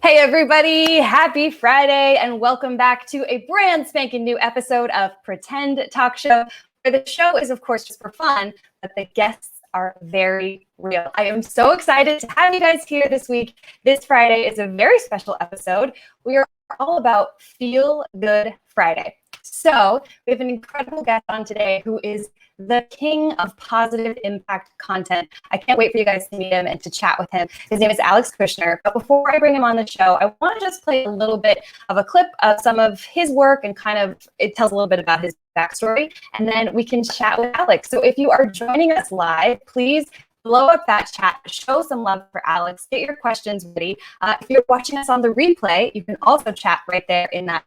Hey everybody, happy Friday and welcome back to a brand spanking new episode of Pretend Talk Show, where the show is of course just for fun, but the guests are very real. I am so excited to have you guys here this week. This Friday is a very special episode. We are all about Feel Good Friday. So we have an incredible guest on today who is the king of positive impact content. I can't wait for you guys to meet him and to chat with him. His name is KUSHNEIR. But before I bring him on the show, I want to just play a little bit of a clip of some of his work and it tells a little bit about his backstory. And then we can chat with Alex. So if you are joining us live, please blow up that chat, show some love for Alex, get your questions ready. If you're watching us on the replay, you can also chat right there in that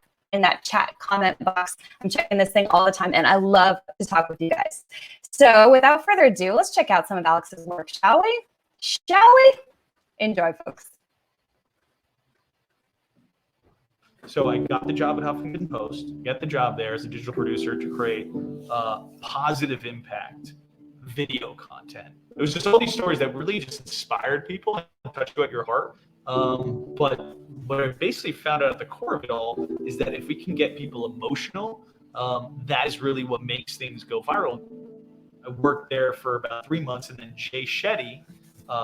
chat comment box. I'm checking this thing all the time and I love to talk with you guys. So without further ado, let's check out some of Alex's work, shall we? Shall we? Enjoy, folks. So I got the job at Huffington Post, got the job there as a digital producer to create positive impact video content. It was just all these stories that really just inspired people and touched you at your heart. But what I basically found out at the core of it all is that if we can get people emotional, that is really what makes things go viral. I worked there for about 3 months, and then Shetty,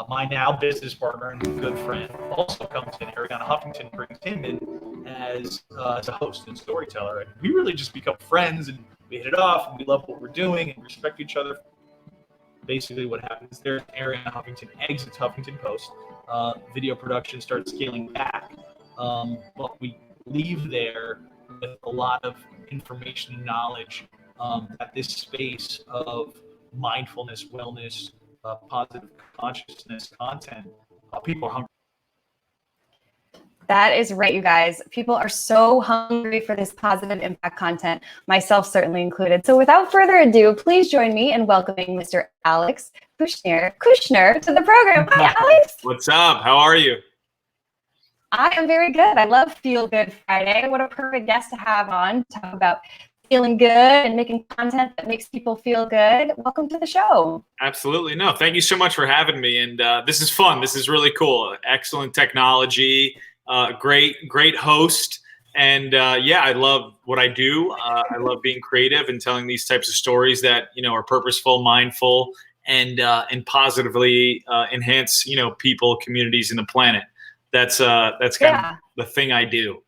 my now business partner and good friend, also comes in. Ariana Huffington brings him in as a host and storyteller, and we really just become friends, and we hit it off, and we love what we're doing and respect each other. Basically what happens there, Ariana Huffington exits Huffington Post. Video production starts scaling back. But we leave there with a lot of information and knowledge that this space of mindfulness, wellness, positive consciousness content, people are hungry. That is right, you guys. People are so hungry for this positive impact content, myself certainly included. So without further ado, please join me in welcoming Mr. Alex KUSHNEIR to the program. Hi, Alex. What's up? How are you? I am very good. I love Feel Good Friday. What a perfect guest to have on, talk about feeling good and making content that makes people feel good. Welcome to the show. Absolutely. No, thank you so much for having me. And this is fun. This is really cool. Excellent technology. Great host. And yeah, I love what I do. I love being creative and telling these types of stories that, are purposeful, mindful, and positively enhance, people, communities, and the planet. That's kind of the thing I do.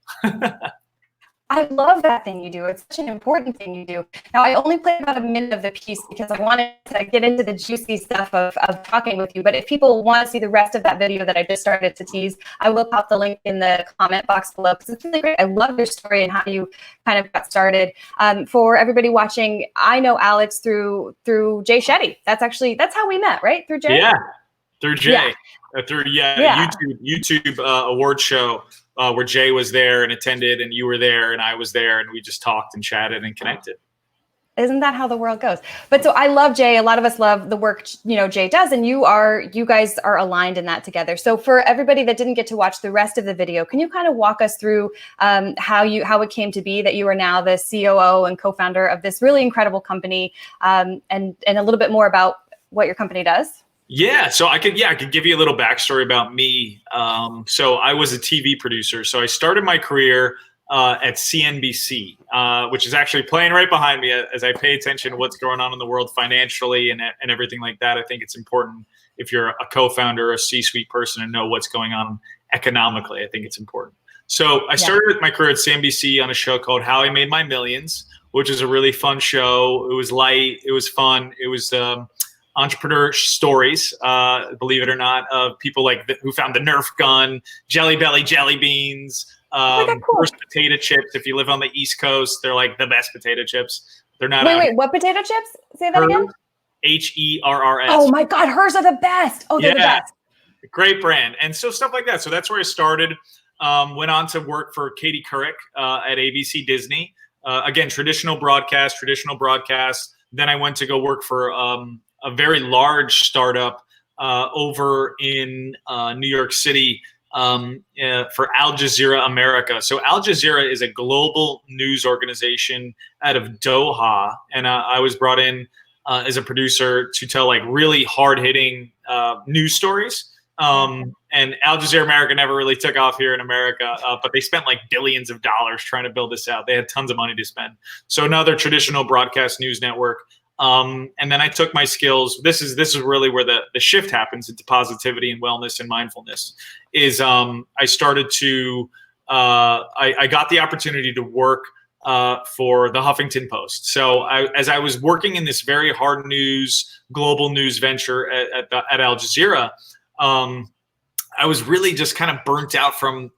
I love that thing you do. It's such an important thing you do. Now, I only played about a minute of the piece because I wanted to get into the juicy stuff of talking with you. But if people want to see the rest of that video that I just started to tease, I will pop the link in the comment box below because it's really great. I love your story and how you kind of got started. For everybody watching, I know Alex through Jay Shetty. That's how we met, right? Through Jay? Yeah, through Jay. Through YouTube award show. Where Jay was there and attended, and you were there, and I was there, and we just talked and chatted and connected. Isn't that how the world goes? But so I love Jay. A lot of us love the work Jay does, and you guys are aligned in that together. So for everybody that didn't get to watch the rest of the video, can you kind of walk us through how it came to be that you are now the COO and co-founder of this really incredible company, and a little bit more about what your company does? Yeah, so I could give you a little backstory about me. So I was a TV producer. So I started my career at CNBC, which is actually playing right behind me as I pay attention to what's going on in the world financially and everything like that. I think it's important if you're a co-founder or a C-suite person to know what's going on economically. I think it's important. So I started my career at CNBC on a show called How I Made My Millions, which is a really fun show. It was light. It was fun. It was entrepreneur stories, believe it or not, of people who found the Nerf gun, Jelly Belly jelly beans, First potato chips. If you live on the East Coast, they're like the best potato chips. They're not. Wait, what potato chips? Say that again. HERRS. Oh my God, hers are the best. Oh, they're the best. Great brand. And so stuff like that. So that's where I started. Went on to work for Katie Couric at ABC Disney. Again, traditional broadcast. Then I went to go work for a very large startup over in New York City for Al Jazeera America. So Al Jazeera is a global news organization out of Doha, and I was brought in as a producer to tell really hard-hitting news stories And Al Jazeera America never really took off here in America, but they spent like billions of dollars trying to build this out. They had tons of money to spend. So another traditional broadcast news network. And then I took my skills. This is really where the shift happens into positivity and wellness and mindfulness. Is I started to I got the opportunity to work for the Huffington Post. So as I was working in this very hard news, global news venture at Al Jazeera, I was really just kind of burnt out from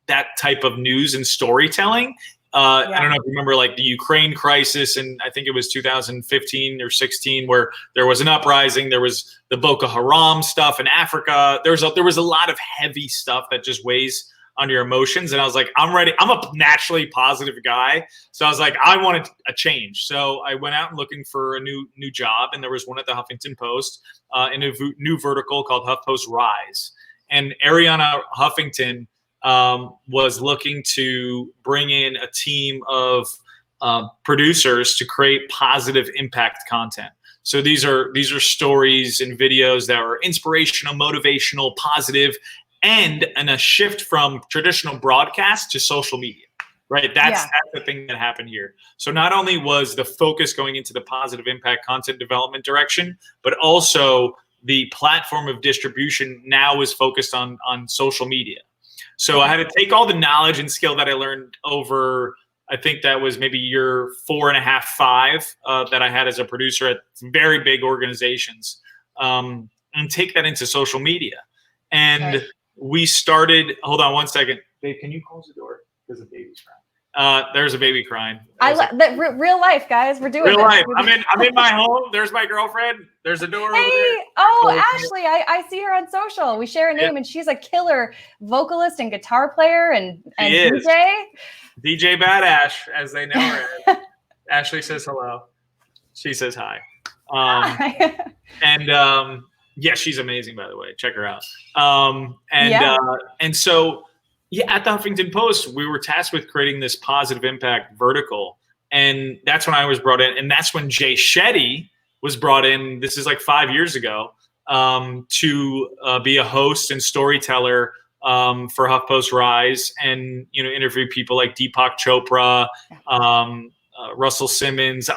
that type of news and storytelling. I don't know if you remember like the Ukraine crisis, and I think it was 2015 or 16, where there was an uprising. There was the Boko Haram stuff in Africa. There was a lot of heavy stuff that just weighs on your emotions. And I was like, I'm ready. I'm a naturally positive guy. So I was like, I wanted a change. So I went out and looking for a new job. And there was one at the Huffington Post in a new vertical called HuffPost Rise. And Ariana Huffington was looking to bring in a team of producers to create positive impact content. So these are stories and videos that are inspirational, motivational, positive, and a shift from traditional broadcast to social media, right? That's the thing that happened here. So not only was the focus going into the positive impact content development direction, but also the platform of distribution now is focused on social media. So I had to take all the knowledge and skill that I learned over, I think that was maybe year 4.5, 5 that I had as a producer at some very big organizations, and take that into social media. And we started, hold on one second. Babe, can you close the door? There's a baby's crying. There's a baby crying. Real life, guys. We're doing real this. life. I'm in my home. There's my girlfriend. There's a door over there. Oh, Ashley, I see her on social. We share a name, and she's a killer vocalist and guitar player and DJ. DJ Bad Ash, as they know her as. Ashley says hello. She says hi. Hi. And yeah, she's amazing, by the way. Check her out. And so, at the Huffington Post, we were tasked with creating this positive impact vertical. And that's when I was brought in. And that's when Jay Shetty was brought in. This is like 5 years ago, to be a host and storyteller for HuffPost Rise, and interview people like Deepak Chopra, Russell Simmons,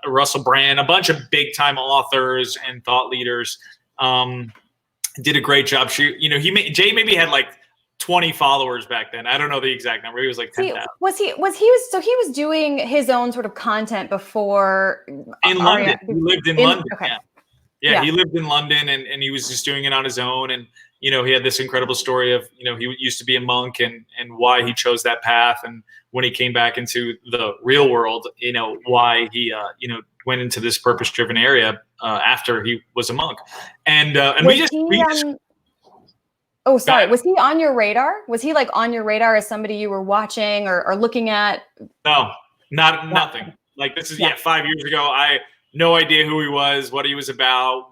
Russell Brand, a bunch of big time authors and thought leaders. Did a great job. Jay maybe had like 20 followers back then. I don't know the exact number. He was like 10,000. He was doing his own sort of content before in London. He lived in London. Okay. Yeah, he lived in London, and he was just doing it on his own. And he had this incredible story of he used to be a monk and why he chose that path, and when he came back into the real world, why he went into this purpose-driven area after he was a monk. And oh, sorry. Was he on your radar? Was he like on your radar as somebody you were watching or looking at? No, nothing. Like this is 5 years ago. I no idea who he was, what he was about.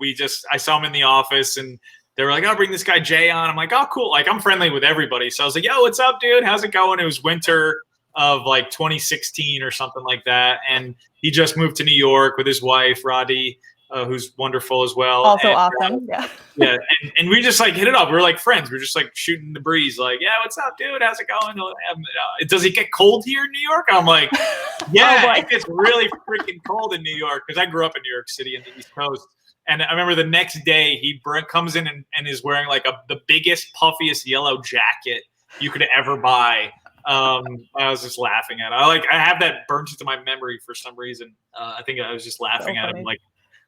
I saw him in the office, and they were like, "Oh, bring this guy Jay on." I'm like, "Oh, cool." Like I'm friendly with everybody, so I was like, "Yo, what's up, dude? How's it going?" It was winter of like 2016 or something like that, and he just moved to New York with his wife Radhi, who's wonderful as well. Also awesome. And we just like hit it up. We were like friends. We were just like shooting the breeze. Like, yeah, what's up, dude? How's it going? Does it get cold here in New York? I'm like, yeah, it gets really freaking cold in New York, because I grew up in New York City in the East Coast. And I remember the next day he comes in and is wearing like the biggest, puffiest yellow jacket you could ever buy. I was just laughing at it. I have that burnt into my memory for some reason. I think I was just laughing at him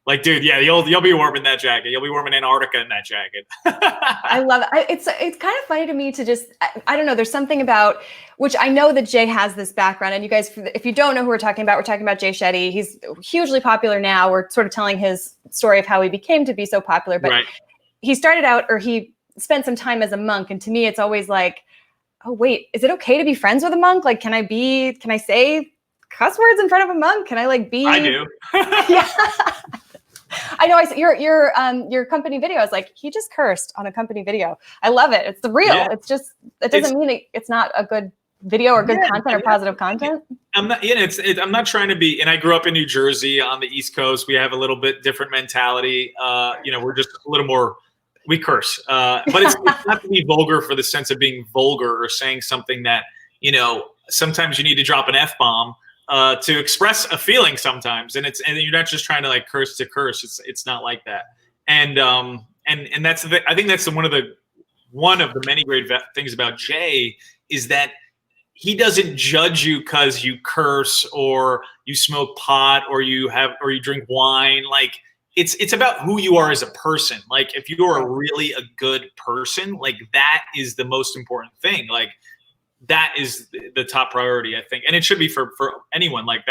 like, dude, yeah, you'll be warm in that jacket. You'll be warm in Antarctica in that jacket. I love it. It's kind of funny to me to just, I don't know, there's something about, which I know that Jay has this background, and you guys, if you don't know who we're talking about Jay Shetty. He's hugely popular now. We're sort of telling his story of how he became to be so popular, but he started out, or he spent some time as a monk. And to me, it's always like, oh wait, is it okay to be friends with a monk? Like, can I say cuss words in front of a monk? Can I like be? I do. Yeah. I know. I saw your company video. I was like, he just cursed on a company video. I love it. It's the real. Yeah. It's just, it doesn't mean it's not a good video or good content or positive content. I'm not trying to be, and I grew up in New Jersey on the East Coast. We have a little bit different mentality. We're just a little more We curse, but it's not to be vulgar for the sense of being vulgar or saying something that, sometimes you need to drop an F-bomb to express a feeling sometimes. And you're not just trying to like curse to curse. It's not like that. And that's the thing. I think that's one of the many great things about Jay is that he doesn't judge you because you curse or you smoke pot or you drink wine. Like, it's about who you are as a person. Like, if you are really a good person, like that is the most important thing. Like, that is the top priority, I think. And it should be for anyone. Like,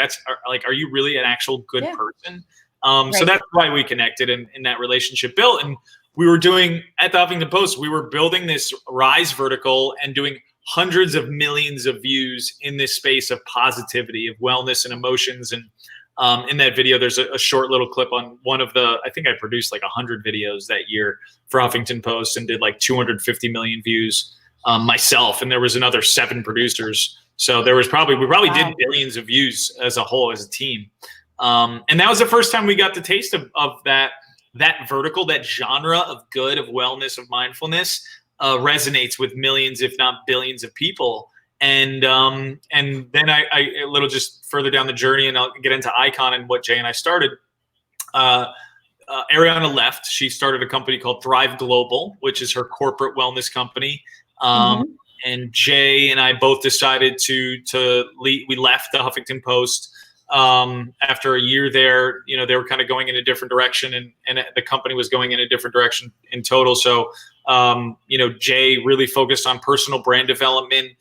are you really an actual good person? So that's why we connected and that relationship built. And we were doing at the Huffington Post, we were building this Rise vertical and doing hundreds of millions of views in this space of positivity, of wellness and emotions. And in that video, there's a short little clip on one of I think I produced like 100 videos that year for Huffington Post and did like 250 million views myself. And there was another 7 producers. So we probably did billions of views as a whole, as a team. And that was the first time we got the taste of that vertical, that genre of good, of wellness, of mindfulness resonates with millions, if not billions of people. And then I a little just further down the journey, and I'll get into Icon and what Jay and I started. Ariana left. She started a company called Thrive Global, which is her corporate wellness company. And Jay and I both decided to leave. We left the Huffington Post after a year there. They were kind of going in a different direction, and the company was going in a different direction in total. So, Jay really focused on personal brand development,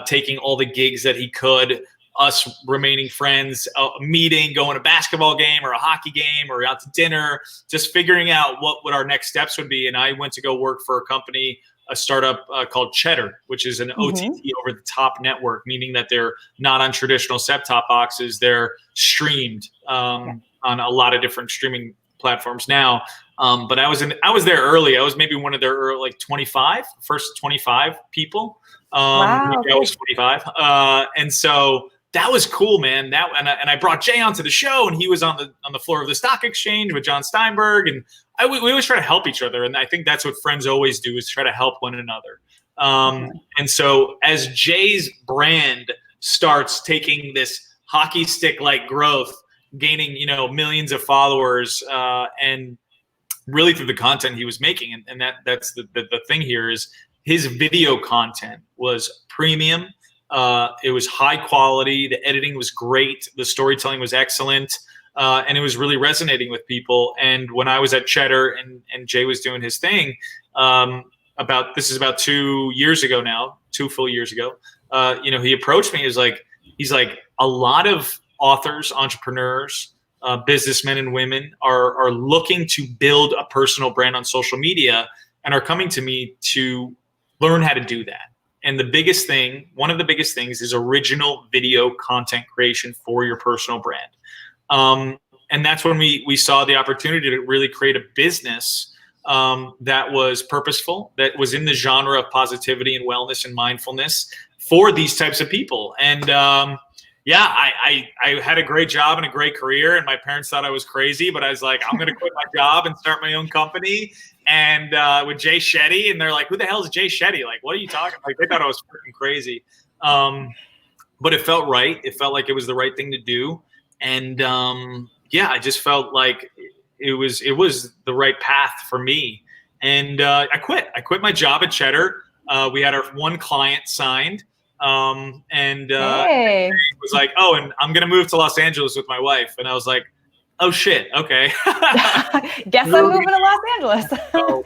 taking all the gigs that he could, us remaining friends, meeting, going to a basketball game or a hockey game or out to dinner, just figuring out what our next steps would be. And I went to go work for a startup called Cheddar, which is an OTT, over the top network, meaning that they're not on traditional set-top boxes. They're streamed on a lot of different streaming platforms now. But I was there early. I was maybe one of their early, like first 25 people. Wow. I was 25. And so that was cool, man. And I brought Jay onto the show, and he was on the floor of the stock exchange with John Steinberg. And we always try to help each other. And I think that's what friends always do, is try to help one another. And so as Jay's brand starts taking this hockey stick-like growth, gaining, millions of followers, and really through the content he was making. And that's the thing here is his video content was premium. It was high quality. The editing was great. The storytelling was excellent. And it was really resonating with people. And when I was at Cheddar and Jay was doing his thing, this is about 2 years ago now, 2 full years ago, he approached me. He's like, a lot of authors, entrepreneurs, businessmen and women are looking to build a personal brand on social media and are coming to me to learn how to do that. And one of the biggest things is original video content creation for your personal brand. And that's when we saw the opportunity to really create a business that was purposeful, that was in the genre of positivity and wellness and mindfulness for these types of people. And I had a great job and a great career, and my parents thought I was crazy, but I was like, I'm going to quit my job and start my own company. And with Jay Shetty, and they're like, who the hell is Jay Shetty? Like, what are you talking about? Like, they thought I was freaking crazy. But it felt right. It felt like it was the right thing to do. And I just felt like it was the right path for me. And I quit my job at Cheddar. We had our one client signed. It was like, oh, and I'm going to move to Los Angeles with my wife. And I was like, oh shit. Okay. Guess I'm moving to Los Angeles. So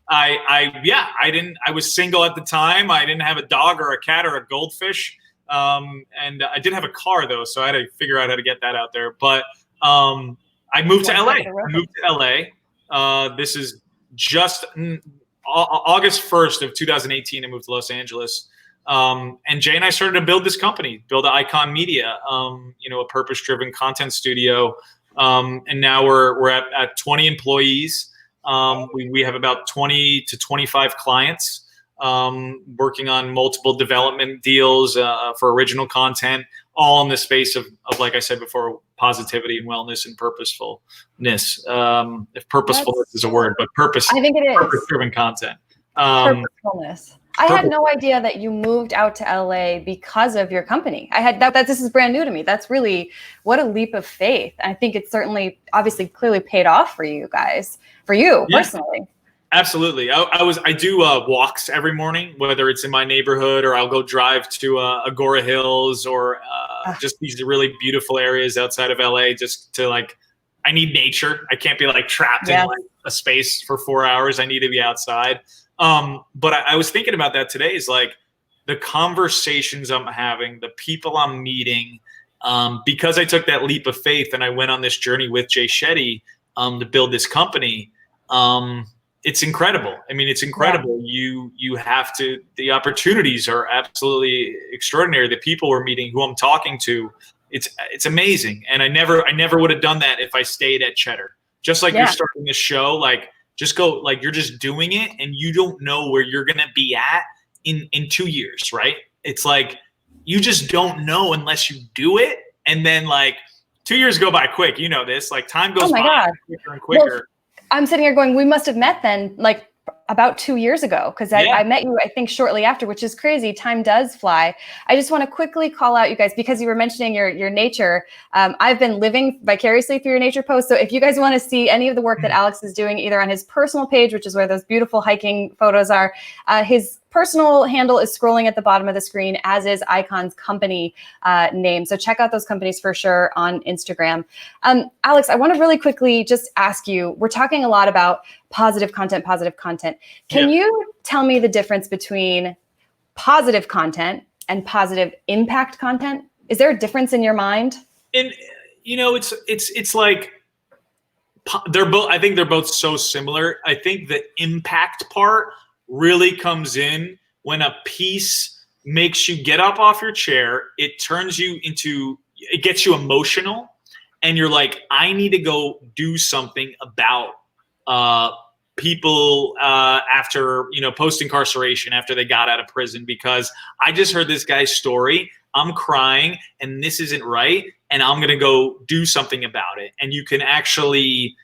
I was single at the time. I didn't have a dog or a cat or a goldfish. And I did have a car though. So I had to figure out how to get that out there. But, I moved to LA. This is just August 1st of 2018. I moved to Los Angeles. And Jay and I started to build this company, build Icon Media, a purpose-driven content studio. And now we're at 20 employees. We have about 20 to 25 clients. working on multiple development deals for original content, all in the space of like I said before, positivity and wellness and purposefulness. If purposefulness is a word, but purpose. I think it is. Purpose-driven content. Purposefulness. I had no idea that you moved out to LA because of your company. I had that this is brand new to me. That's really what a leap of faith. I think it's certainly, obviously, clearly paid off for you guys, for you personally. Absolutely. I do walks every morning, whether it's in my neighborhood or I'll go drive to Agora Hills or just these really beautiful areas outside of LA just to I need nature. I can't be trapped in a space for 4 hours. I need to be outside. But I was thinking about that today is the conversations I'm having, the people I'm meeting, because I took that leap of faith and I went on this journey with Jay Shetty to build this company. It's incredible. I mean, it's incredible. Yeah. You have to, the opportunities are absolutely extraordinary. The people we're meeting, who I'm talking to, it's amazing. And I never would have done that if I stayed at Cheddar. Just like you're starting this show, just go, you're just doing it and you don't know where you're going to be at in 2 years, right? It's you just don't know unless you do it. And then 2 years go by quick. You know this, time goes by quicker and quicker. Well, I'm sitting here going, we must have met then about 2 years ago, because I met you, I think, shortly after, which is crazy. Time does fly. I just want to quickly call out you guys, because you were mentioning your nature. I've been living vicariously through your nature posts. So if you guys want to see any of the work that Alex is doing, either on his personal page, which is where those beautiful hiking photos are, his personal handle is scrolling at the bottom of the screen, as is Icon's company name. So check out those companies for sure on Instagram. Alex, I want to really quickly just ask you, we're talking a lot about positive content. Can you tell me the difference between positive content and positive impact content? Is there a difference in your mind? And it's they're both, I think they're both so similar. I think the impact part really comes in when a piece makes you get up off your chair. It turns you into, it gets you emotional, and you're I need to go do something about people after post-incarceration, after they got out of prison, because I just heard this guy's story. I'm crying and this isn't right, and I'm gonna go do something about it. And you can actually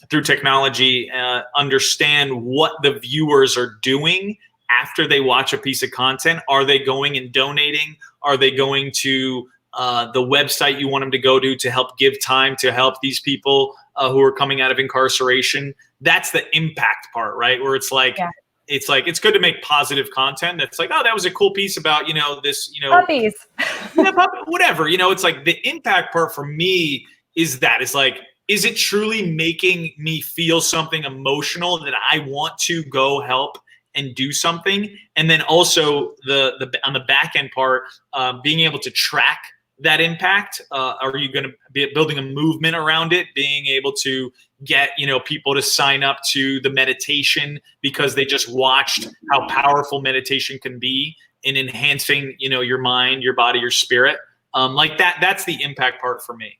through technology, understand what the viewers are doing after they watch a piece of content. Are they going and donating? Are they going to the website you want them to go to help give time to help these people who are coming out of incarceration? That's the impact part, right? Where it's it's good to make positive content. That's oh, that was a cool piece about, this, puppies, whatever, it's the impact part for me is that it's is it truly making me feel something emotional that I want to go help and do something? And then also the on the back end part, being able to track that impact. Are you going to be building a movement around it? Being able to get people to sign up to the meditation because they just watched how powerful meditation can be in enhancing your mind, your body, your spirit. That's the impact part for me.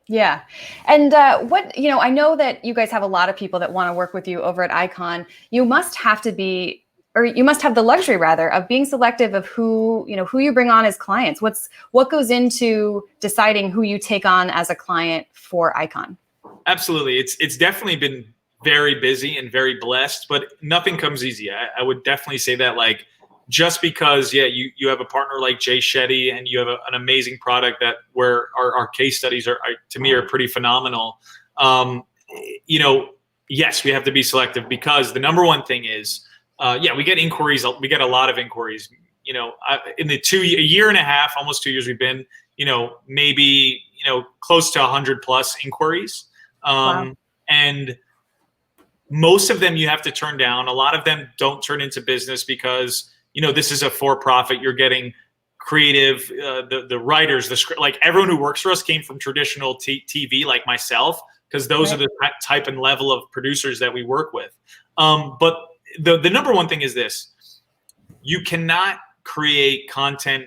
Yeah. And I know that you guys have a lot of people that want to work with you over at Icon. You must have the luxury rather of being selective of who you bring on as clients. What goes into deciding who you take on as a client for Icon? Absolutely. It's definitely been very busy and very blessed, but nothing comes easy. I would definitely say that just because, you have a partner like Jay Shetty and you have an amazing product where our case studies are to me are pretty phenomenal. Yes, we have to be selective, because the number one thing is, we get inquiries. We get a lot of inquiries. In the a year and a half, almost 2 years we've been, maybe close to 100+ inquiries. Wow. And most of them you have to turn down. A lot of them don't turn into business because this is a for-profit. You're getting creative, the writers, the script, everyone who works for us came from traditional TV, like myself, because those are the type and level of producers that we work with. But the number one thing is this: you cannot create content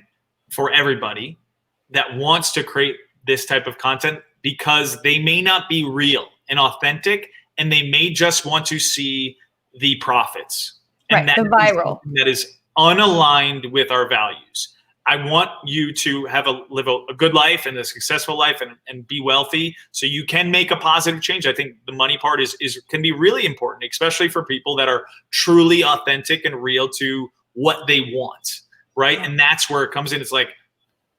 for everybody that wants to create this type of content, because they may not be real and authentic, and they may just want to see the profits. And right, that the is viral. something that is unaligned with our values. I want you to live a good life and a successful life and be wealthy so you can make a positive change. I think the money part can be really important, especially for people that are truly authentic and real to what they want, right? And that's where it comes in. It's like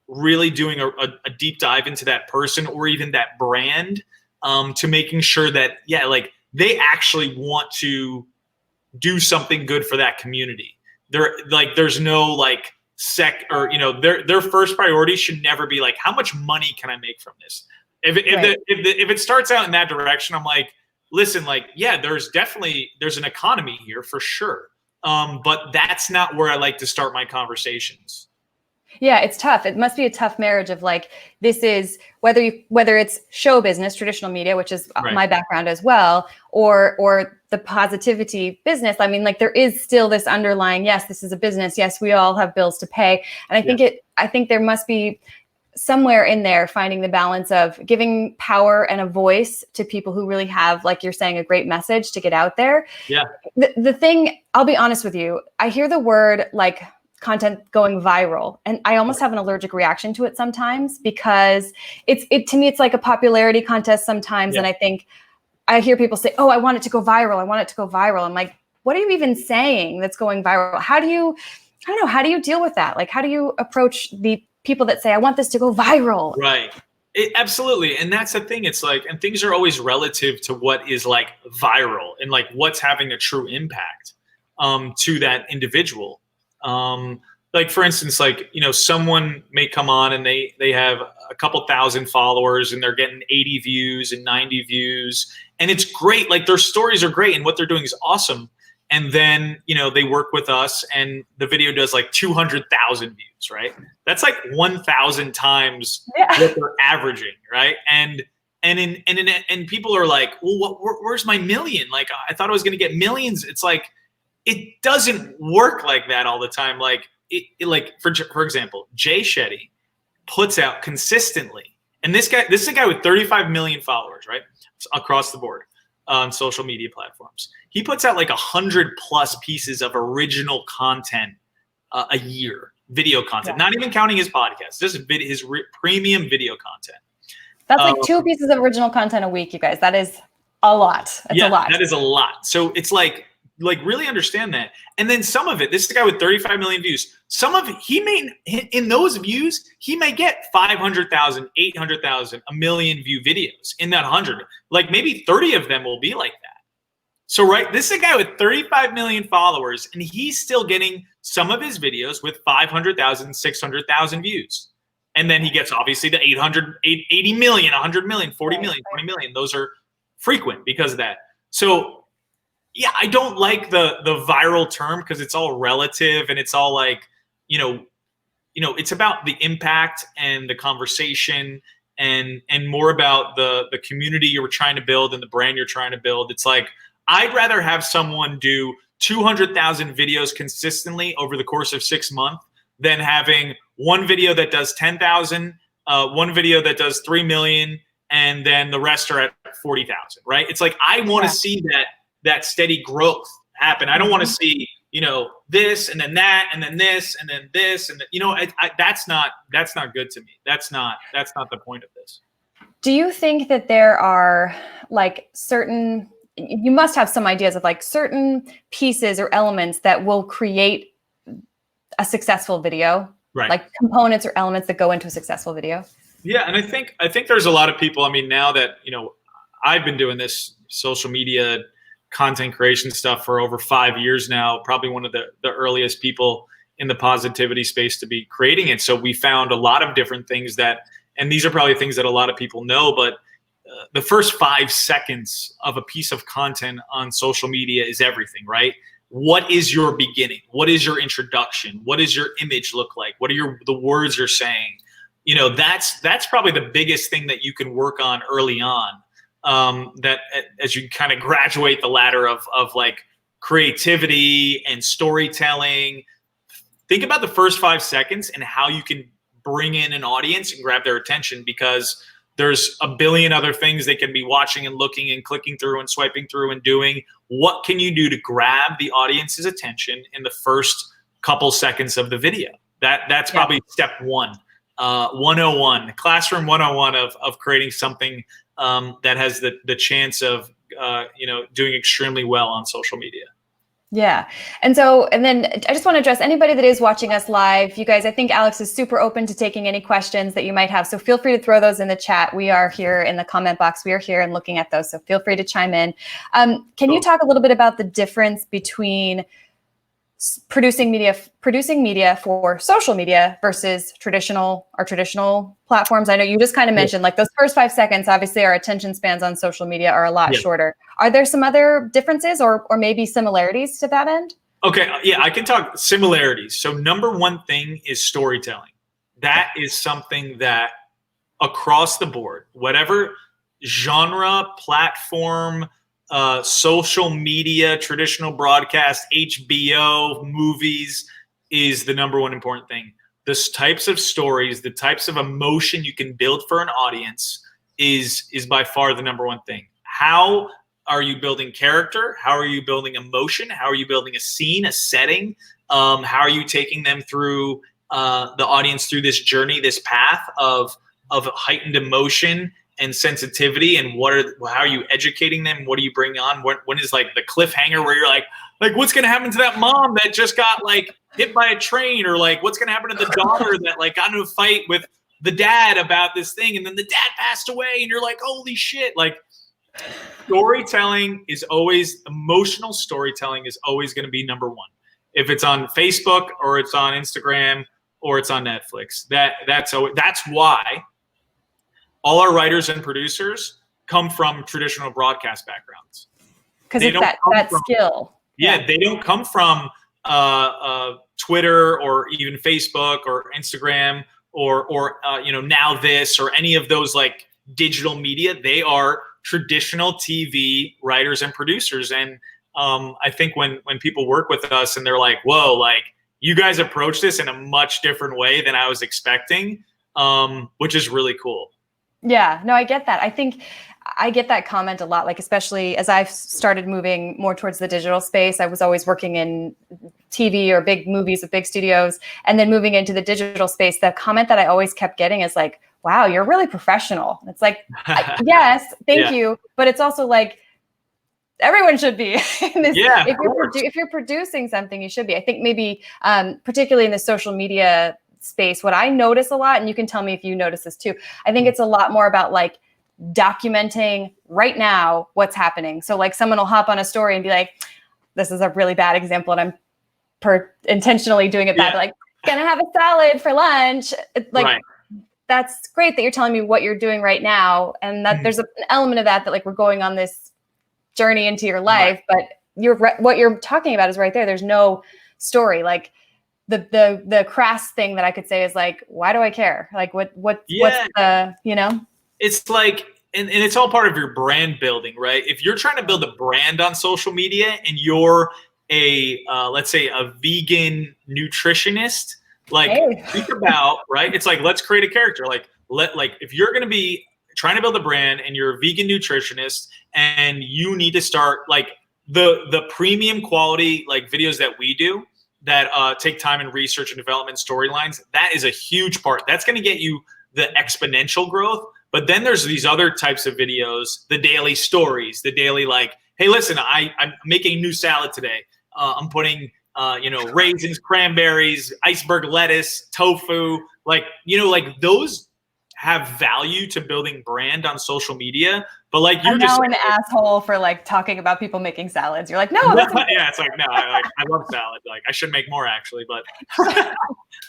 really doing a deep dive into that person or even that brand, to making sure that, like they actually want to do something good for that community. There's no like their first priority should never be like, how much money can I make from this? If it starts out in that direction, I'm like, listen, like, there's an economy here for sure. But that's not where I like to start my conversations. Yeah, it's tough. It must be a tough marriage of like, this is whether it's show business, traditional media, which is my background as well, or the positivity business. I mean, like there is still this underlying, yes, this is a business. Yes, we all have bills to pay. And I think there must be somewhere in there finding the balance of giving power and a voice to people who really have, like you're saying, a great message to get out there. Yeah. The thing, I'll be honest with you, I hear the word like content going viral, and I almost have an allergic reaction to it sometimes because to me, it's like a popularity contest sometimes. And I think I hear people say, oh, I want it to go viral. I want it to go viral. I'm like, what are you even saying that's going viral? How do you deal with that? Like, how do you approach the people that say, I want this to go viral? Right. Absolutely. And that's the thing. It's like, and things are always relative to what is like viral and like what's having a true impact to that individual. Like for instance, like, someone may come on and they have a couple thousand followers and they're getting 80 views and 90 views, and it's great. Like their stories are great and what they're doing is awesome. And then, they work with us and the video does like 200,000 views, right? That's like 1,000 times what they're averaging, right? And people are like, well, where's my million? Like, I thought I was going to get millions. It's like, it doesn't work like that all the time. Like, for example, Jay Shetty puts out consistently, and this is a guy with 35 million followers, right? Across the board on social media platforms. He puts out like 100+ pieces of original content a year, video content, not even counting his podcast, just his premium video content. That's like 2 pieces of original content a week, you guys. That is a lot. It's a lot. That is a lot. So it's like really understand that. And then some of it, this is a guy with 35 million views. Some of it, in those views, he may get 500,000, 800,000, a million view videos in that 100. Like maybe 30 of them will be like that. So, right, this is a guy with 35 million followers, and he's still getting some of his videos with 500,000, 600,000 views. And then he gets obviously the 80 million, 100 million, 40 million, 20 million. Those are frequent because of that. So, yeah, I don't like the viral term because it's all relative and it's all like, it's about the impact and the conversation and more about the community you're trying to build and the brand you're trying to build. It's like, I'd rather have someone do 200,000 videos consistently over the course of 6 months than having one video that does 10,000, one video that does 3 million, and then the rest are at 40,000, right? It's like, I want to see that steady growth happen. I don't want to see, this and then that and then this and then this and that's not good to me. That's not the point of this. Do you think that there are like you must have some ideas of like certain pieces or elements that will create a successful video, right? Like components or elements that go into a successful video? Yeah. And I think there's a lot of people, I mean, now that, I've been doing this social media content creation stuff for over 5 years now, probably one of the earliest people in the positivity space to be creating it. So we found a lot of different things and these are probably things that a lot of people know, but the first 5 seconds of a piece of content on social media is everything, right? What is your beginning? What is your introduction? What does your image look like? What are the words you're saying? That's probably the biggest thing that you can work on early on. That as you kind of graduate the ladder of like creativity and storytelling, think about the first 5 seconds and how you can bring in an audience and grab their attention, because there's a billion other things they can be watching and looking and clicking through and swiping through and doing what can you do to grab the audience's attention in the first couple seconds of the video? That's probably step one. 101, classroom 101 of creating something that has the chance of doing extremely well on social media. Yeah. And then I just want to address anybody that is watching us live. You guys, I think Alex is super open to taking any questions that you might have. So feel free to throw those in the chat. We are here in the comment box. We are here and looking at those. So feel free to chime in. Can you talk a little bit about the difference between producing media for social media versus traditional platforms? I know you just kind of mentioned like those first 5 seconds, obviously our attention spans on social media are a lot shorter. Are there some other differences or maybe similarities to that end? Okay. Yeah, I can talk similarities. So number one thing is storytelling. That is something that across the board, whatever genre, platform, social media, traditional broadcast, HBO, movies is the number one important thing. The types of stories, the types of emotion you can build for an audience is by far the number one thing. How are you building character? How are you building emotion? How are you building a scene, a setting? How are you taking them through the audience through this journey, this path of heightened emotion and sensitivity, and how are you educating them? What do you bring on? When is like the cliffhanger where you're like what's going to happen to that mom that just got like hit by a train, or like what's going to happen to the daughter that like got into a fight with the dad about this thing, and then the dad passed away, and you're like, holy shit! Like emotional storytelling is always going to be number one. If it's on Facebook or it's on Instagram or it's on Netflix, that's why all our writers and producers come from traditional broadcast backgrounds. Because it's that skill. Yeah, they don't come from Twitter or even Facebook or Instagram or Now This or any of those like digital media. They are traditional TV writers and producers. And I think when people work with us and they're like, whoa, like you guys approach this in a much different way than I was expecting, which is really cool. Yeah, no, I get that. I think I get that comment a lot, like especially as I've started moving more towards the digital space. I was always working in TV or big movies with big studios, and then moving into the digital space, the comment that I always kept getting is like, wow, you're really professional. It's like, yes, thank you. But it's also like, everyone should be. If you're producing something, you should be. I think maybe particularly in the social media space, what I notice a lot, and you can tell me if you notice this too, I think it's a lot more about like documenting right now what's happening. So like someone will hop on a story and be like, this is a really bad example and I'm intentionally doing it bad, like gonna have a salad for lunch. It's like, that's great that you're telling me what you're doing right now. And that there's an element of that like we're going on this journey into your life, but what you're talking about is right there. There's no story. Like the crass thing that I could say is like, why do I care? Like what's the, It's like, and it's all part of your brand building, right? If you're trying to build a brand on social media and you're let's say a vegan nutritionist, like think about, right? It's like, let's create a character. Like if you're going to be trying to build a brand and you're a vegan nutritionist and you need to start like the premium quality, like videos that we do that take time and research and development storylines, that is a huge part. That's going to get you the exponential growth. But then there's these other types of videos, the daily stories, the daily like, hey, listen, I'm making a new salad today. I'm putting, raisins, cranberries, iceberg lettuce, tofu, like those have value to building brand on social media. But like you're just an asshole for like talking about people making salads. You're like, no, that's it's like, no, I love salad. Like I should make more actually, but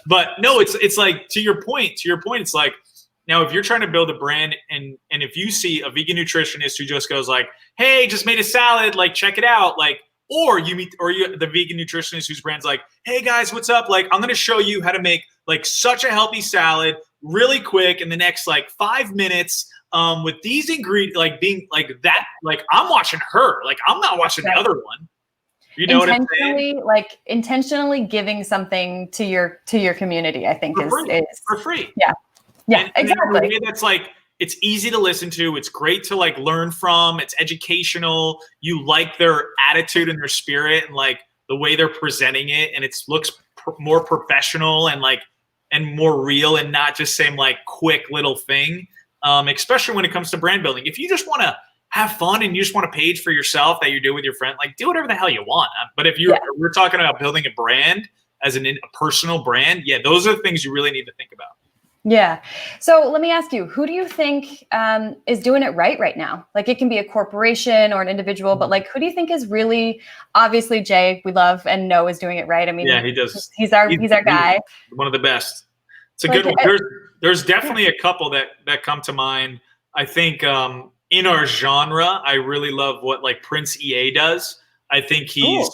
but no, it's like to your point, it's like, now if you're trying to build a brand and if you see a vegan nutritionist who just goes like, hey, just made a salad, like check it out, like, or you the vegan nutritionist whose brand's like, hey guys, what's up? Like I'm gonna show you how to make like such a healthy salad really quick in the next like 5 minutes with these ingredients, like being like that, like I'm watching her, like I'm not watching the other one. You know what I'm saying? Like intentionally giving something to your community, I think is for free. Yeah, and exactly. that's like, it's easy to listen to. It's great to like learn from. It's educational. You like their attitude and their spirit and like the way they're presenting it, and it looks more professional and like and more real and not just some like quick little thing. Especially when it comes to brand building. If you just want to have fun and you just want a page for yourself that you do with your friend, like do whatever the hell you want. But if we're talking about building a brand as a personal brand, those are the things you really need to think about. Yeah. So let me ask you, who do you think is doing it right now? Like it can be a corporation or an individual, but like who do you think is really, obviously Jay, we love and know is doing it right. I mean, he does. He's our guy. One of the best. It's a good one. There's definitely a couple that come to mind. I think in our genre, I really love what like Prince EA does. I think he's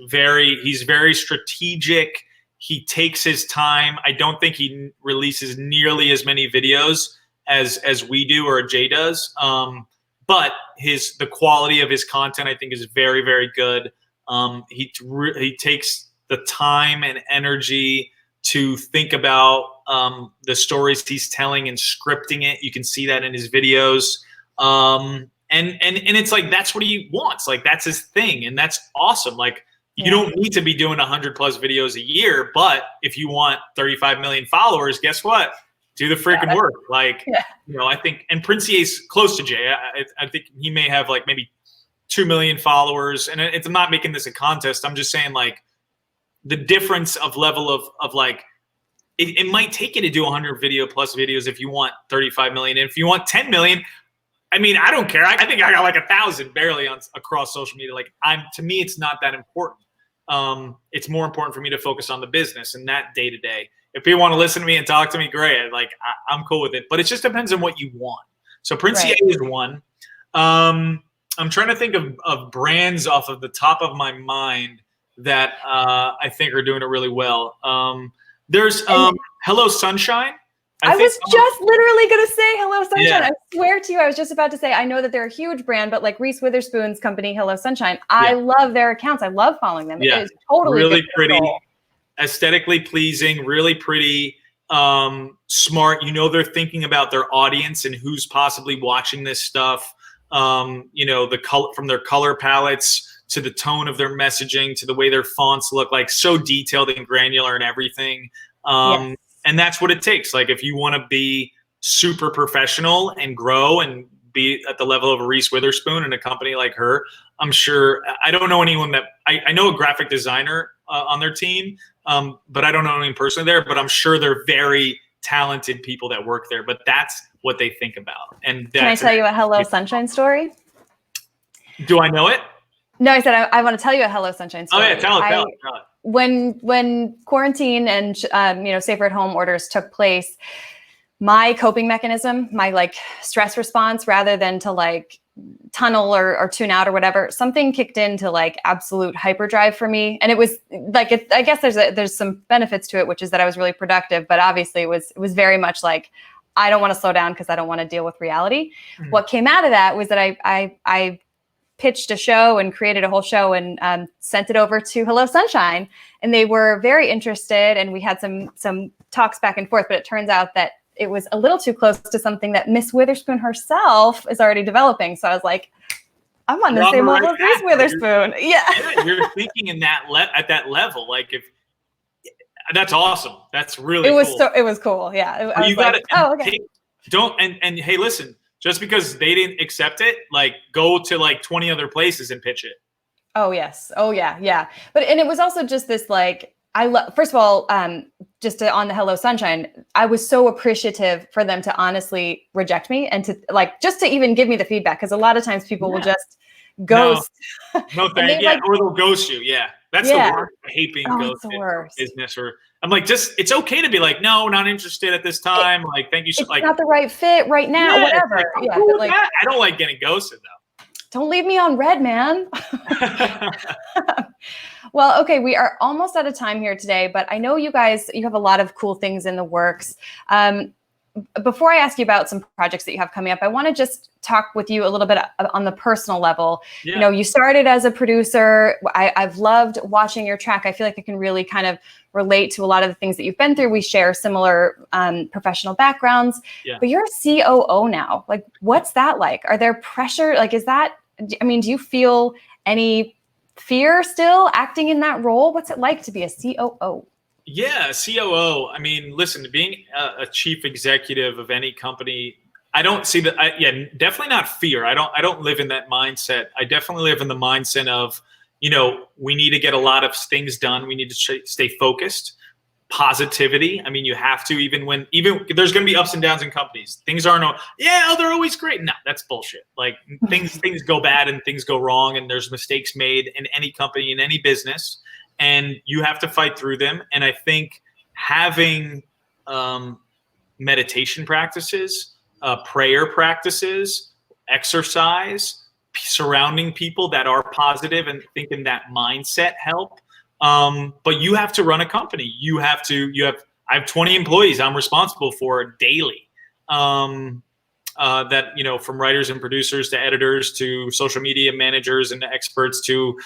very strategic. He takes his time. I don't think he releases nearly as many videos as we do or Jay does. But the quality of his content, I think, is very, very good. He takes the time and energy to think about the stories he's telling and scripting it. You can see that in his videos. And it's like, that's what he wants. Like, that's his thing. And that's awesome. Like, you don't need to be doing 100+ videos a year, but if you want 35 million followers, guess what? Do the freaking work. Like, I think, and Prince EA's close to Jay. I think he may have like maybe 2 million followers. And I'm not making this a contest. I'm just saying like the difference of level of like, it might take you to do 100+ videos if you want 35 million. And if you want 10 million, I mean, I don't care. I think I got like 1,000 barely across social media. Like to me, it's not that important. It's more important for me to focus on the business and that day to day. If people want to listen to me and talk to me, great. Like I'm cool with it, but it just depends on what you want. So Prince EA is one. I'm trying to think of brands off of the top of my mind that I think are doing it really well. There's Hello Sunshine. I was just literally going to say Hello Sunshine. Yeah. I swear to you, I was just about to say, I know that they're a huge brand, but like Reese Witherspoon's company, Hello Sunshine, I love their accounts. I love following them. Yeah. It is totally really pretty, control. Aesthetically pleasing, really pretty, smart. They're thinking about their audience and who's possibly watching this stuff. The color, from their color palettes to the tone of their messaging to the way their fonts look, like so detailed and granular and everything. And that's what it takes. Like if you want to be super professional and grow and be at the level of a Reese Witherspoon and a company like her, I'm sure, I don't know anyone that, I know a graphic designer on their team, but I don't know anyone personally there, but I'm sure they're very talented people that work there, but that's what they think about. And can I tell you a Hello Sunshine story? Do I know it? No, I said I want to tell you a Hello Sunshine story. Oh yeah, tell it. When quarantine and safer at home orders took place, my coping mechanism, my like stress response, rather than to like tunnel or tune out or whatever, something kicked into like absolute hyperdrive for me. And it was like, I guess there's some benefits to it, which is that I was really productive, but obviously it was very much like, I don't want to slow down because I don't want to deal with reality. Mm-hmm. What came out of that was that I pitched a show and created a whole show and sent it over to Hello Sunshine. And they were very interested. And we had some talks back and forth, but it turns out that it was a little too close to something that Miss Witherspoon herself is already developing. So I was like, I'm on the same level as Miss Witherspoon. Yeah. You're thinking in that at that level. Like that's awesome. That's really cool. It was cool. Yeah. I you was got like, okay. And hey, listen, just because they didn't accept it, like go to like 20 other places and pitch it. Oh yes. Oh yeah. Yeah. And it was also just this like, first of all, on the Hello Sunshine, I was so appreciative for them to honestly reject me and to like, just to even give me the feedback. Cause a lot of times people will just ghost. No thank you. Or they'll ghost you. Yeah. That's the worst. I hate being ghosted in business. Or I'm like, it's okay to be like, no, not interested at this time. Like, thank you. It's not the right fit right now, whatever. Like, cool but I don't like getting ghosted though. Don't leave me on red, man. Well, okay, we are almost out of time here today, but I know you guys, you have a lot of cool things in the works. before I ask you about some projects that you have coming up, I want to just talk with you a little bit on the personal level. Yeah. You know, you started as a producer. I've loved watching your track. I feel like I can really kind of relate to a lot of the things that you've been through. We share similar professional backgrounds. Yeah. But you're a COO now. Like, what's that like? Are there pressure? Like, do you feel any fear still acting in that role? What's it like to be a COO? Yeah, COO. I mean, listen, being a chief executive of any company, I don't see that. Definitely not fear. I don't live in that mindset. I definitely live in the mindset of, we need to get a lot of things done. We need to stay focused. Positivity. I mean, you have to, even there's going to be ups and downs in companies. Things aren't, they're always great. No, that's bullshit. Like things go bad and things go wrong, and there's mistakes made in any company, in any business. And you have to fight through them. And I think having meditation practices, prayer practices, exercise, surrounding people that are positive and think in that mindset help. But you have to run a company. I have 20 employees I'm responsible for daily. From writers and producers to editors to social media managers and experts to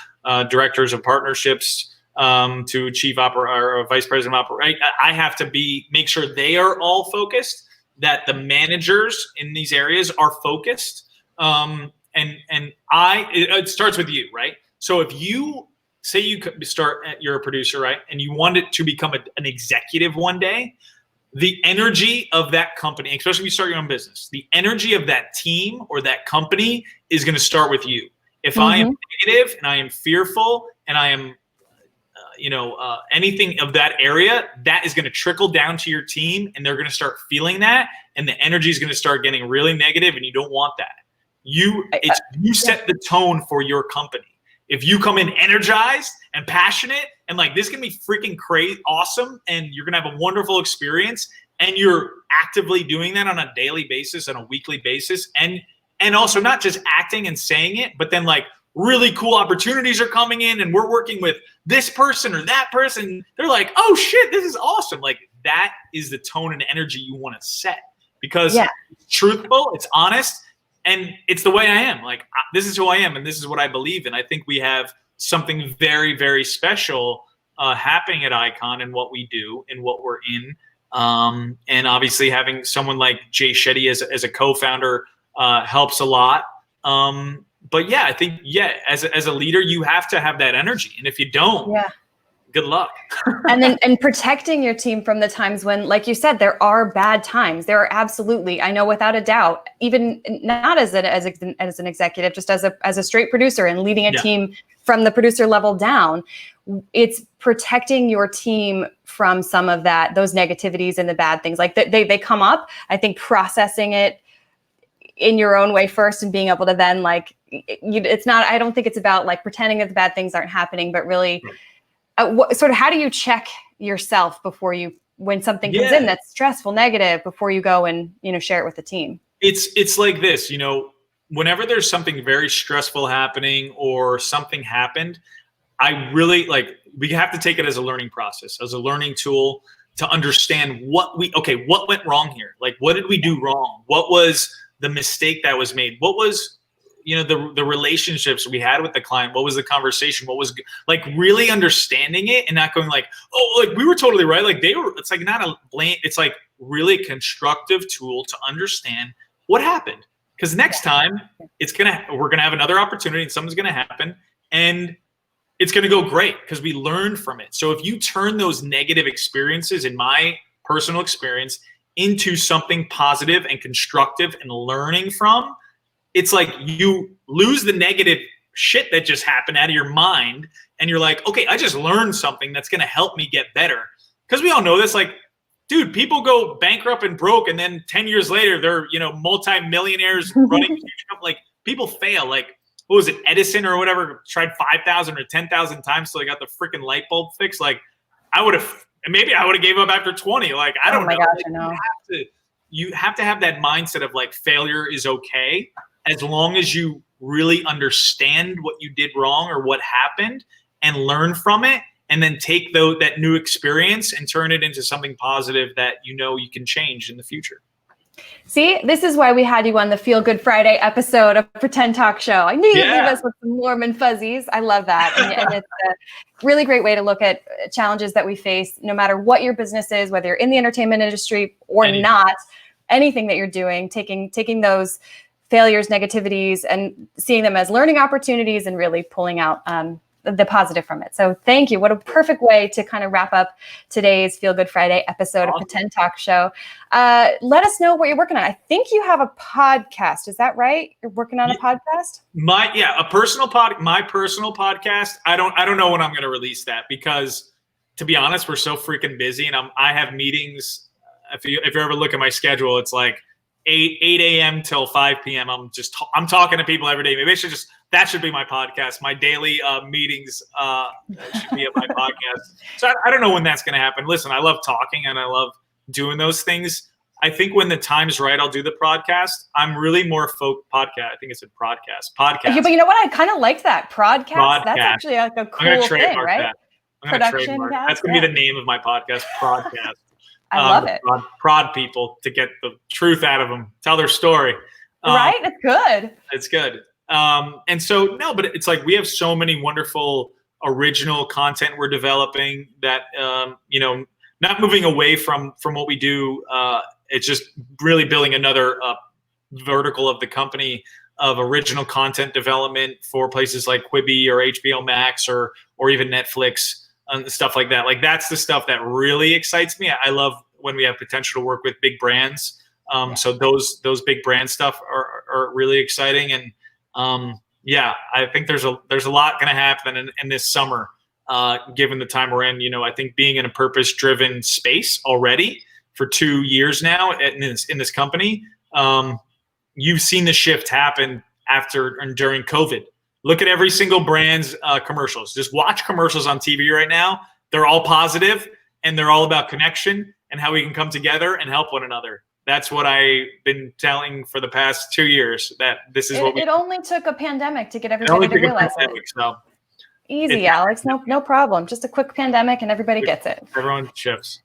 directors of partnerships, to chief or vice president of operations. I have to make sure they are all focused, that the managers in these areas are focused. It starts with you, right? So if you say you're a producer, right? And you want it to become an executive one day, the energy of that company, especially if you start your own business, the energy of that team or that company is going to start with you. If I am negative and I am fearful and I am anything of that area, that is going to trickle down to your team, and they're going to start feeling that, and the energy is going to start getting really negative, and you don't want that. You set the tone for your company. If you come in energized and passionate and like, this is going to be freaking crazy, awesome, and you're going to have a wonderful experience, and you're actively doing that on a daily basis, on a weekly basis, and also not just acting and saying it, but then like, really cool opportunities are coming in and we're working with this person or that person. They're like, oh shit, this is awesome. Like, that is the tone and energy you want to set, because it's truthful, it's honest, and it's the way I am. Like, this is who I am and this is what I believe in. I think we have something very, very special happening at Icon and what we do and what we're in. And obviously having someone like Jay Shetty as a co-founder helps a lot. But yeah, I think, as a leader, you have to have that energy. And if you don't, good luck. and protecting your team from the times when, like you said, there are bad times. There are absolutely, I know without a doubt, even not as an executive, just as a straight producer and leading a team from the producer level down, it's protecting your team from some of those negativities and the bad things. Like they come up, I think processing it in your own way first and being able to then I don't think it's about like pretending that the bad things aren't happening, but really how do you check yourself when something comes in that's stressful, negative, before you go and, share it with the team? It's like this, whenever there's something very stressful happening or something happened, I really we have to take it as a learning process, as a learning tool to understand what went wrong here? Like, what did we do wrong? What was the mistake that was made? What was, the relationships we had with the client? What was the conversation? What was really understanding it and not going like, oh, like we were totally right. Like they were, it's like not a blame. It's like really a constructive tool to understand what happened. Because next time we're going to have another opportunity and something's going to happen and it's going to go great because we learned from it. So if you turn those negative experiences, in my personal experience, into something positive and constructive and learning from, it's like you lose the negative shit that just happened out of your mind. And you're like, okay, I just learned something that's going to help me get better. Because we all know this, like, dude, people go bankrupt and broke. And then 10 years later, they're, multi-millionaires running a huge company. Like, people fail. Like, what was it? Edison or whatever tried 5,000 or 10,000 times till they got the freaking light bulb fixed. Like, maybe I would have gave up after 20. Like, I don't know. Gosh, like, I know. You have to have that mindset of like, failure is okay as long as you really understand what you did wrong or what happened and learn from it, and then take that new experience and turn it into something positive that you can change in the future. See, this is why we had you on the Feel Good Friday episode of Pretend Talk Show. I knew you'd leave us with some warm and fuzzies. I love that. And it's a really great way to look at challenges that we face, no matter what your business is, whether you're in the entertainment industry or not, anything that you're doing, taking those failures, negativities, and seeing them as learning opportunities and really pulling out the positive from it. So thank you. What a perfect way to kind of wrap up today's Feel Good Friday episode of Pretend Talk Show. Let us know what you're working on. I think you have a podcast. Is that right? You're working on a podcast? My personal podcast. I don't know when I'm going to release that because, to be honest, we're so freaking busy, and I have meetings. If you ever look at my schedule, it's like 8 a.m. till 5 p.m. I'm talking to people every day. Maybe that should be my podcast. My daily meetings should be my podcast. So I don't know when that's going to happen. Listen, I love talking and I love doing those things. I think when the time's right, I'll do the podcast. I'm really more podcast. I think it's a podcast. Yeah, but you know what? I kind of like that. Podcast. That's actually like a cool thing, right? Production. That's going to be the name of my podcast, Podcast. I love it. Prod people to get the truth out of them, tell their story. Right? It's good. It's good. And so, but it's like we have so many wonderful original content we're developing that, not moving away from what we do. It's just really building another vertical of the company of original content development for places like Quibi or HBO Max or even Netflix and stuff like that. Like that's the stuff that really excites me. I love when we have potential to work with big brands. So those big brand stuff are really exciting. And I think there's a lot going to happen in this summer, given the time we're in. I think being in a purpose-driven space already for 2 years now in this company, you've seen the shift happen after and during COVID. Look at every single brand's commercials. Just watch commercials on TV right now. They're all positive, and they're all about connection and how we can come together and help one another. That's what I've been telling for the past 2 years, that this is what we... It only took a pandemic to get everybody to realize it. So easy, Alex. No problem. Just a quick pandemic and everybody gets it. Everyone shifts.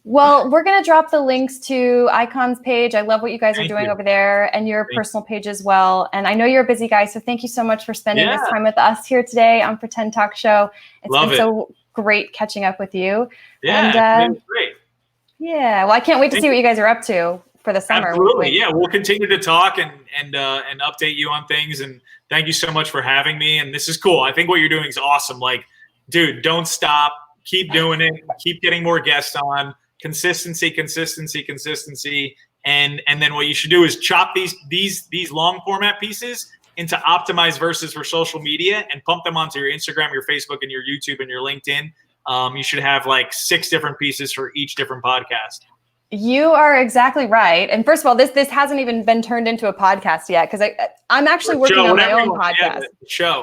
Well, we're going to drop the links to Icon's page. I love what you guys are doing over there, and your personal page as well. And I know you're a busy guy, so thank you so much for spending this time with us here today on Pretend Talk Show. It's been so great catching up with you. Yeah, it's been great. Yeah, well, I can't wait to see what you guys are up to for the summer. Absolutely, yeah. We'll continue to talk and update you on things. And thank you so much for having me. And this is cool. I think what you're doing is awesome. Like, dude, don't stop. Keep doing it. Keep getting more guests on. Consistency. And then what you should do is chop these long format pieces into optimized verses for social media and pump them onto your Instagram, your Facebook, and your YouTube and your LinkedIn. You should have like 6 different pieces for each different podcast. You are exactly right. And first of all, this hasn't even been turned into a podcast yet because I'm actually working on my own podcast.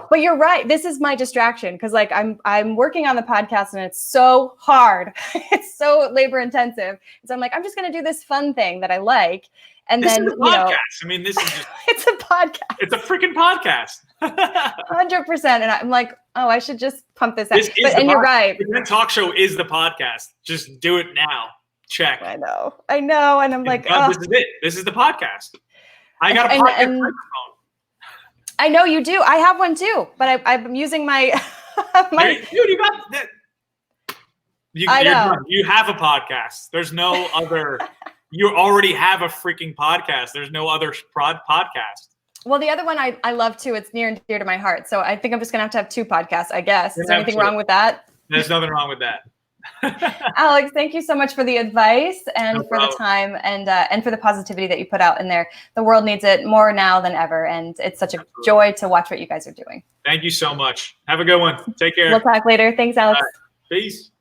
But you're right. This is my distraction because like I'm working on the podcast and it's so hard. It's so labor intensive. So I'm like, I'm just going to do this fun thing that I like. And this then is a podcast. I mean, this is just it's a podcast. It's a freaking podcast. 100%. And I'm like, oh, I should just pump this out. And you're right. The talk show is the podcast. Just do it now. Check. I know. And I'm like, oh. This is it. This is the podcast. I got a podcast microphone. I know you do. I have one too, but I'm using my. Dude, you got that. You have a podcast. There's no other. You already have a freaking podcast. There's no other podcast. Well, the other one I love too. It's near and dear to my heart. So I think I'm just going to have 2 podcasts, I guess. Is there anything wrong with that? There's nothing wrong with that. Alex, thank you so much for the advice and for the time and for the positivity that you put out in there. The world needs it more now than ever. And it's such a joy to watch what you guys are doing. Thank you so much. Have a good one. Take care. We'll talk later. Thanks, Alex. Peace.